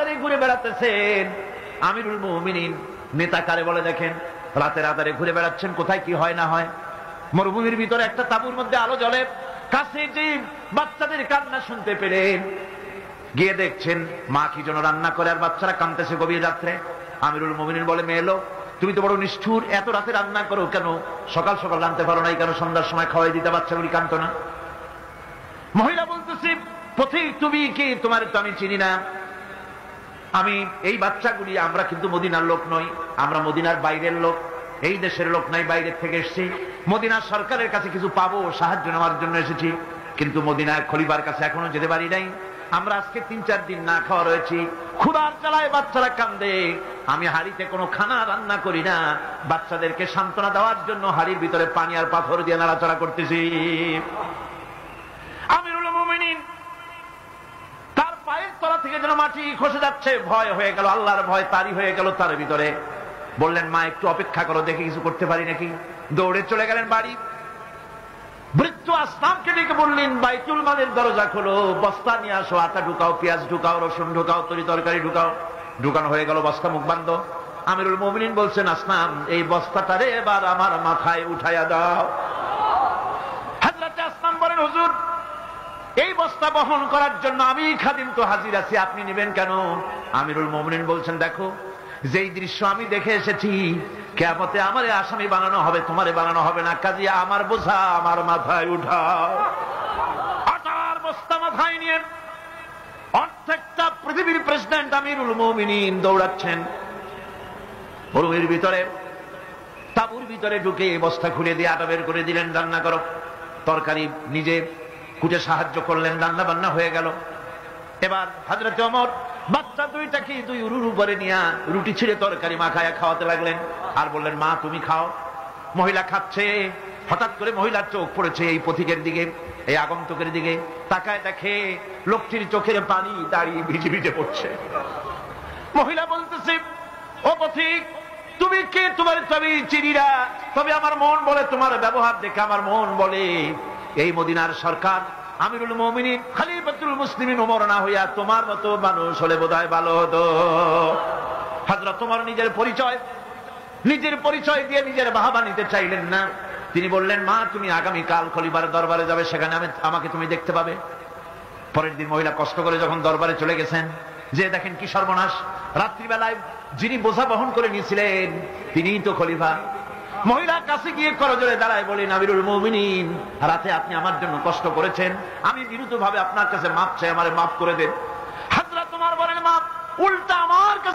আধারে ঘুরে বেড়াতেছেন। আমিরুল মুমিনিন নেতা কারে বলে দেখেন, রাতের আধারে ঘুরে বেড়াচ্ছেন, কোথায় কি হয় না হয়। মরুভূমির ভিতরে একটা তাঁবুর মধ্যে আলো জ্বলে, কাছে যে বাচ্চাদের কান্না শুনতে পেলেন, গিয়ে দেখছেন মা কি যেন রান্না করে আর বাচ্চারা কাঁদতেছে গভীর রাত্রে। আমিরুল মুমিনিন বলে, মেয়ে লোক, তুমি তো বড় নিষ্ঠুর, এত রাতে রান্না করো কেন? সকাল সকাল রান্নতে পারো নাই কেন? সন্ধ্যার সময় খাওয়াই দিতে, বাচ্চাগুলি কাঁদতো না। মহিলা বলতেছে, পথিক তুমি কি? তোমার তো আমি চিনি না। আমি এই বাচ্চাগুলি, আমরা কিন্তু মদিনার লোক নই, আমরা মদিনার বাইরের লোক, এই দেশের লোক নাই, বাইরের থেকে এসেছি। মদিনার সরকারের কাছে কিছু পাবো, সাহায্য নেওয়ার জন্য এসেছি, কিন্তু মদিনার খলিফার কাছে এখনো যেতে পারি নাই। আমরা আজকে 3-4 দিন না খাওয়া রয়েছি, ক্ষুধার জ্বালায় বাচ্চারা কান্দে। আমি হাড়িতে কোনো খানা রান্না করি না, বাচ্চাদেরকে সান্ত্বনা দেওয়ার জন্য হাড়ির ভিতরে পানি আর পাথর দিয়ে নাড়াচাড়া করতেছি। আমিরুল মুমিনিন তার পায়ের তলা থেকে যেন মাটি খসে যাচ্ছে, ভয় হয়ে গেল, আল্লাহর ভয় তারই হয়ে গেল তার ভিতরে। বললেন, মা একটু অপেক্ষা করো, দেখে কিছু করতে পারি নাকি। দৌড়ে চলে গেলেন বাড়ি। বৃদ্ধ আসলামকে ডেকে বললেন, বাইতুল মালের দরজা খোলো, বস্তা নিয়ে আসো, আটা ঢুকাও, পেঁয়াজ ঢুকাও, রসুন ঢুকাও, তরি তরকারি ঢুকাও। ঢুকানো হয়ে গেল, বস্তা মুখ বান্ধ। আমিরুল মুমিনিন বলছেন, আসলাম এই বস্তাটারে এবার আমার মাথায় উঠাইয়া দাও। হযরত আসলাম বলেন, হুজুর এই বস্তা বহন করার জন্য আমি খাদিম তো হাজির আছি, আপনি নেবেন কেন? আমিরুল মুমিনিন বলছেন, দেখো যেই দৃশ্য আমি দেখে এসেছি, কিয়ামতে আমারে আসামি বানানো হবে, তোমারে বানানো হবে না, কাজী আমার বোঝা আমার মাথায় উঠাও। আটার বস্তা মাথায় নিয়ে অর্ধেকটা পৃথিবীর প্রেসিডেন্ট আমিরুল মুমিনিন দৌড়াচ্ছেন মরুভূমির ভিতরে। তাঁবুর ভিতরে ঢুকে বস্তা খুলে দিয়ে আটা বের করে দিলেন, রান্না করো। তরকারি নিজে কুটে সাহায্য করলেন, রান্না বান্না হয়ে গেল। এবার হযরত ওমর বাচ্চা দুইটাকে দুই উরুর উপরে নিয়ে রুটি ছিঁড়ে তরকারি মাখায়া খাওয়াতে লাগলেন, আর বললেন, মা তুমি খাও। মহিলা খাচ্ছে। হঠাৎ করে মহিলার চোখ পড়েছে এই পথিকের দিকে, এই আগন্তুকের দিকে। তাকায় দেখে লোকটির চোখের পানি দাঁড়িয়ে ভিজে ভিজে পড়ছে। মহিলা বলতেছে, ও পথিক তুমি কে? তোমার তবে চিনি না, তবে আমার মন বলে, তোমার ব্যবহার দেখে আমার মন বলে এই মদিনার সরকার আমিরুল মুমিনিন খলিফাতুল মুসলিমিন ওমর না হইয়া তোমার মতো মানুষ হলে বোধহয় ভালো হতো। হযরত ওমর নিজের পরিচয় দিয়ে নিজের বাহাবা নিতে চাইলেন না। তিনি বললেন, মা তুমি আগামী কাল খলিফার দরবারে যাবে, সেখানে আমাকে তুমি দেখতে পাবে। পরের দিন মহিলা কষ্ট করে যখন দরবারে চলে গেছেন, যে দেখেন কি সর্বনাশ, রাত্রিবেলায় যিনি বোঝা বহন করে নিয়েছিলেন তিনিই তো খলিফা। মহিলা কাছে গিয়ে করজোড়ে দাঁড়ায় বলেন, আমিরুল মুমিনিন রাতে আপনি আমার জন্য কষ্ট করেছেন, আমি বিরুদ্ধভাবে আপনার কাছে মাপ চাই, আমারে মাফ করে দেন। হযরত ওমর বলেন, মাপ? উল্টা আমার কাছে